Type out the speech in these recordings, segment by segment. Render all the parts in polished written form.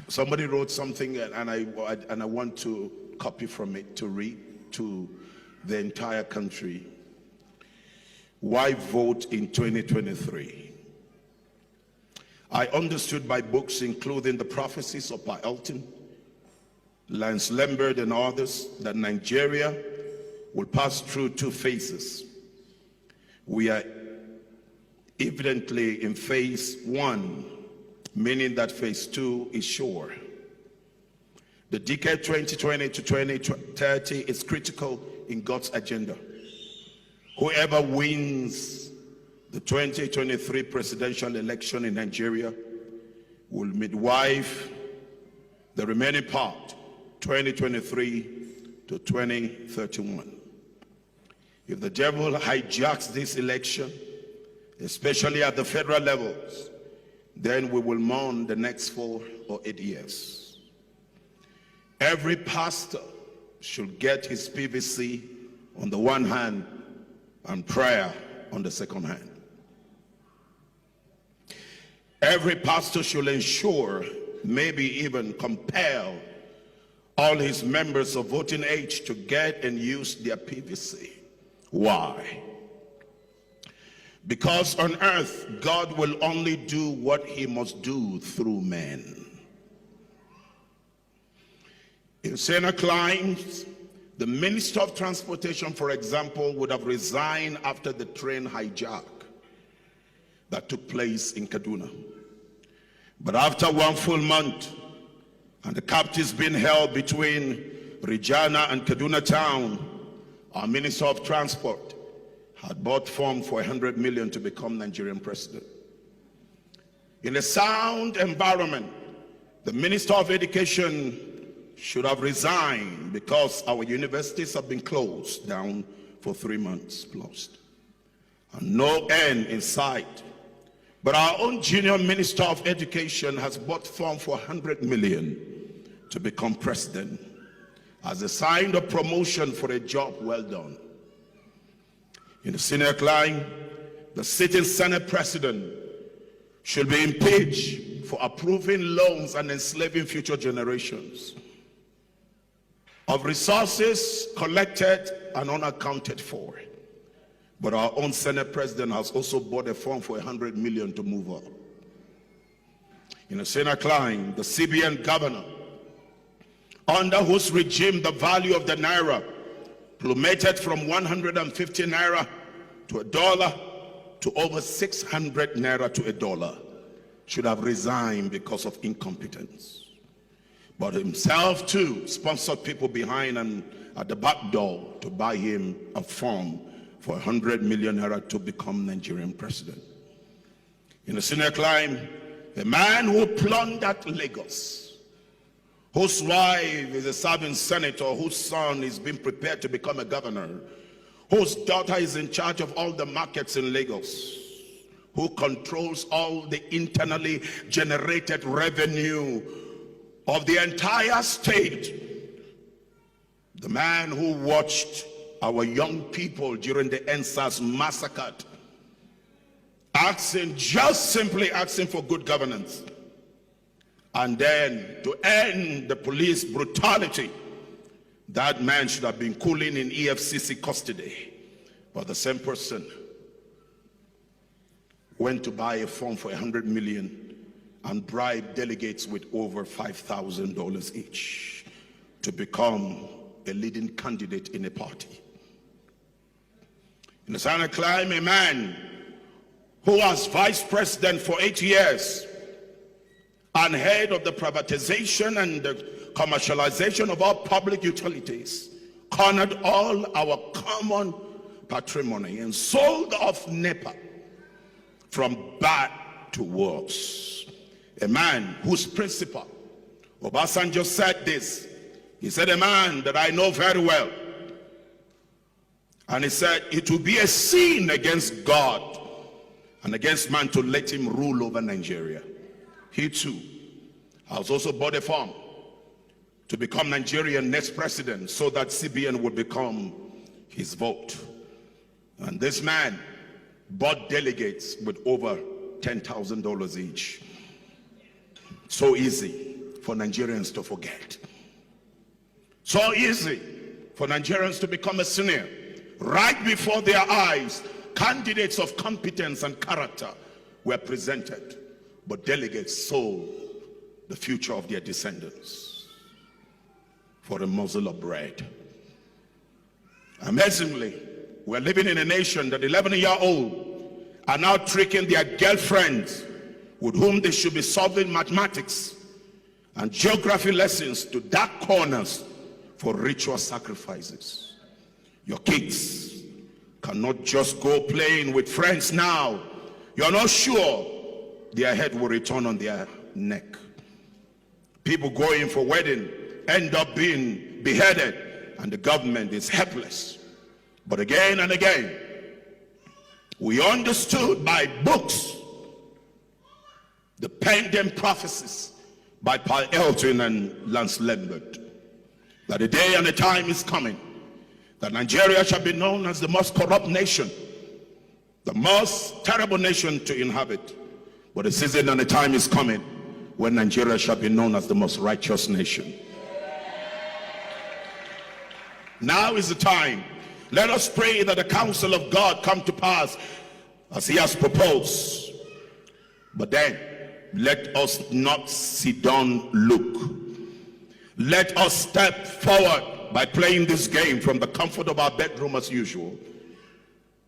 Somebody wrote something, and I want to copy from it to read to the entire country. Why vote in 2023? I understood by books, including the prophecies of Pa Elton, Lance Lambert, and others, that Nigeria will pass through two phases. We are evidently in phase one, meaning that phase two is sure. The decade 2020 to 2030 is critical in God's agenda. Whoever wins the 2023 presidential election in Nigeria will midwife the remaining part, 2023 to 2031. If the devil hijacks this election, especially at the federal levels, then we will mourn the next 4 or 8 years. Every pastor should get his PVC on the one hand and prayer on the second hand. Every pastor should ensure, maybe even compel, all his members of voting age to get and use their PVC. Why? Because on earth, God will only do what he must do through men. In saner climes, the Minister of Transportation, for example, would have resigned after the train hijack that took place in Kaduna. But after 1 full month, and the captives being held between Regina and Kaduna town, our Minister of Transport had bought form for 100 million to become Nigerian president. In a sound environment, the Minister of Education should have resigned because our universities have been closed down for 3 months plus, and no end in sight. But our own junior Minister of Education has bought form for 100 million to become president as a sign of promotion for a job well done. In the senior climb, the sitting Senate president should be impeached for approving loans and enslaving future generations of resources collected and unaccounted for. But our own Senate president has also bought a form for 100 million to move up. In the Senate climb, the CBN governor, under whose regime the value of the naira plummeted from 150 naira to $1 to over 600 naira to $1, should have resigned because of incompetence. But himself too sponsored people behind and at the back door to buy him a form for 100 million naira to become Nigerian president. In the senior climb, a man who plundered Lagos, whose wife is a serving senator, whose son is being prepared to become a governor, whose daughter is in charge of all the markets in Lagos, who controls all the internally generated revenue of the entire state, the man who watched our young people during the NSAS massacre, simply asking for good governance, and then to end the police brutality, that man should have been cooling in EFCC custody. But the same person went to buy a form for 100 million and bribe delegates with over $5,000 each to become a leading candidate in a party. In the Senate climb, a man who was vice president for 8 years and head of the privatization and the commercialization of all public utilities, cornered all our common patrimony and sold off NEPA from bad to worse. A man whose principal, Obasanjo, said this. He said, a man that I know very well. And he said, it will be a sin against God and against man to let him rule over Nigeria. He too has also bought a form to become Nigerian next president so that CBN would become his vote. And this man bought delegates with over $10,000 each. So easy for Nigerians to forget. So easy for Nigerians to become a senior. Right before their eyes, candidates of competence and character were presented, but delegates sold the future of their descendants for a morsel of bread. Amazingly, we're living in a nation that 11-year-old are now tricking their girlfriends with whom they should be solving mathematics and geography lessons to dark corners for ritual sacrifices. Your kids cannot just go playing with friends now. You're not sure their head will return on their neck. People going for wedding end up being beheaded, and the government is helpless. But again and again, we understood by books the pending prophecies by Paul Elton and Lance Lambert that a day and a time is coming that Nigeria shall be known as the most corrupt nation, the most terrible nation to inhabit. But a season and a time is coming when Nigeria shall be known as the most righteous nation. Now is the time. Let us pray that the counsel of God come to pass as he has proposed. But then, let us not sit down, look. Let us step forward by playing this game from the comfort of our bedroom as usual,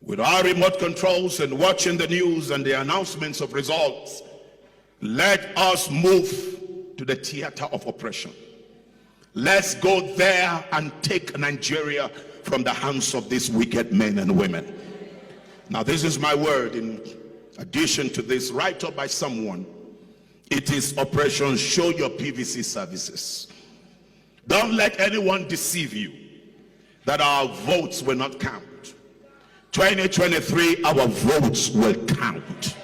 with our remote controls and watching the news and the announcements of results. Let us move to the theater of oppression. Let's go there and take Nigeria from the hands of these wicked men and women. Now, this is my word in addition to this, right up by someone. It is Operation Show Your PVC Services. Don't let anyone deceive you that our votes will not count. 2023, our votes will count.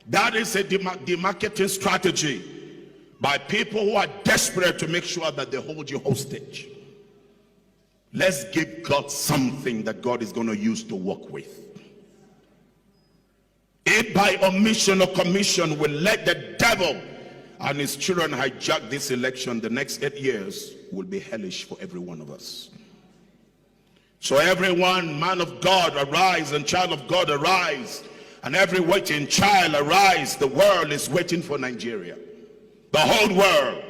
That is a demarketing strategy by people who are desperate to make sure that they hold you hostage. Let's give God something that God is going to use to work with. If by omission or commission we let the devil and his children hijack this election, the next 8 years will be hellish for every one of us. So everyone, man of God, arise, and child of God, arise. And every waiting child, arise. The world is waiting for Nigeria. The whole world.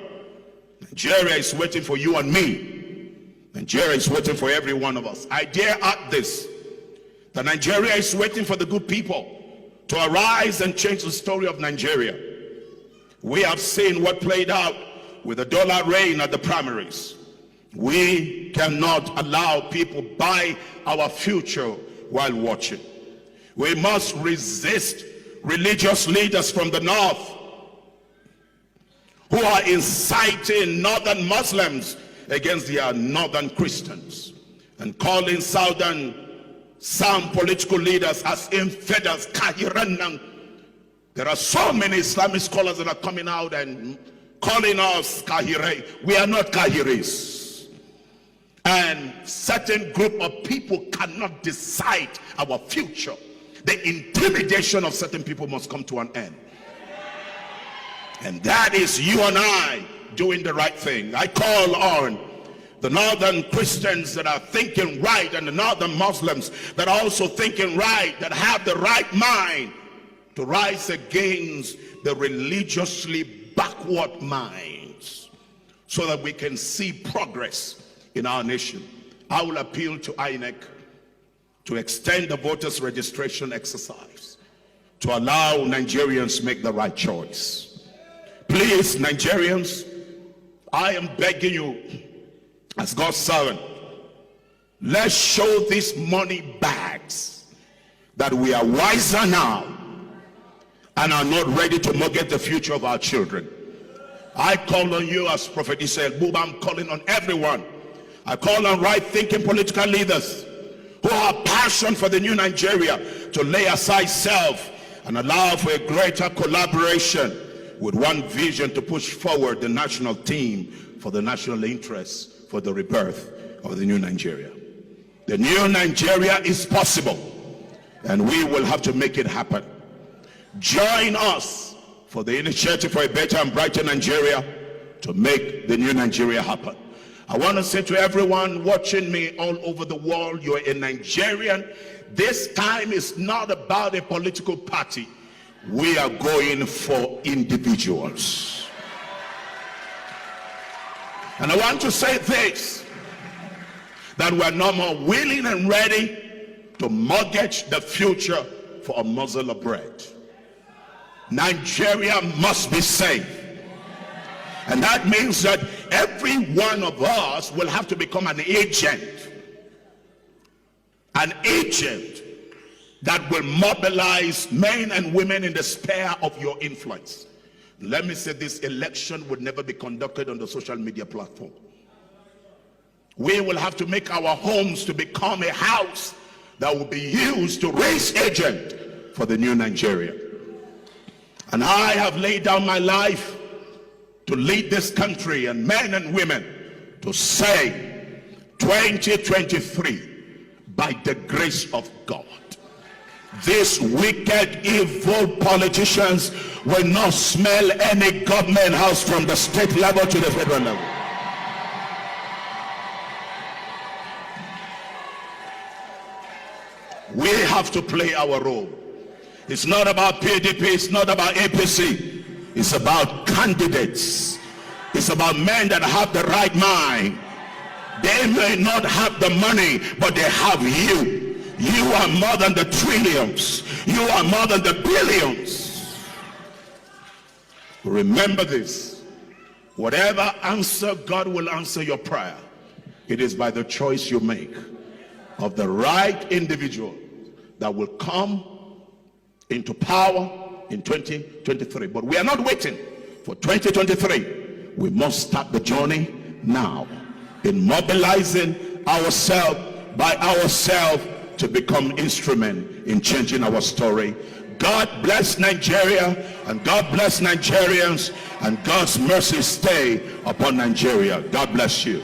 Nigeria is waiting for you and me. Nigeria is waiting for every one of us. I dare add this, that Nigeria is waiting for the good people to arise and change the story of Nigeria. We have seen what played out with the dollar reign at the primaries. We cannot allow people buy our future while watching. We must resist religious leaders from the north who are inciting northern Muslims against their northern Christians and calling some political leaders as infidels. There are so many Islamic scholars that are coming out and calling us Kahire. We are not Kahiris. And certain group of people cannot decide our future. The intimidation of certain people must come to an end. And that is you and I doing the right thing. I call on the northern Christians that are thinking right, and the northern Muslims that are also thinking right, that have the right mind, to rise against the religiously backward minds so that we can see progress in our nation. I will appeal to INEC to extend the voters registration exercise to allow Nigerians make the right choice. Please, Nigerians, I am begging you as God's servant, let's show these money bags that we are wiser now and are not ready to mortgage the future of our children. I call on you as Prophetic El-Buba. I'm calling on everyone. I call on right-thinking political leaders who have passion for the new Nigeria to lay aside self and allow for a greater collaboration with one vision to push forward the national team for the national interests for the rebirth of the new Nigeria. The new Nigeria is possible, and we will have to make it happen. Join us for the initiative for a better and brighter Nigeria to make the new Nigeria happen. I want to say to everyone watching me all over the world, you're a Nigerian. This time is not about a political party. We are going for individuals. And I want to say this, that we're no more willing and ready to mortgage the future for a morsel of bread. Nigeria must be safe. And that means that every one of us will have to become an agent that will mobilize men and women in the sphere of your influence. Let me say, this election would never be conducted on the social media platform. We will have to make our homes to become a house that will be used to raise agents for the new Nigeria. And I have laid down my life to lead this country and men and women to say 2023, by the grace of God, these wicked, evil politicians will not smell any government house from the state level to the federal level. We have to play our role. It's not about PDP, it's not about APC. It's about candidates. It's about men that have the right mind. They may not have the money, but they have you. You are more than the trillions. You are more than the billions. Remember this. Whatever answer God will answer your prayer, it is by the choice you make of the right individual that will come into power in 2023. But we are not waiting for 2023. We must start the journey now in mobilizing ourselves by ourselves to become instrument in changing our story. God bless Nigeria, and God bless Nigerians, and God's mercy stay upon Nigeria. God bless you.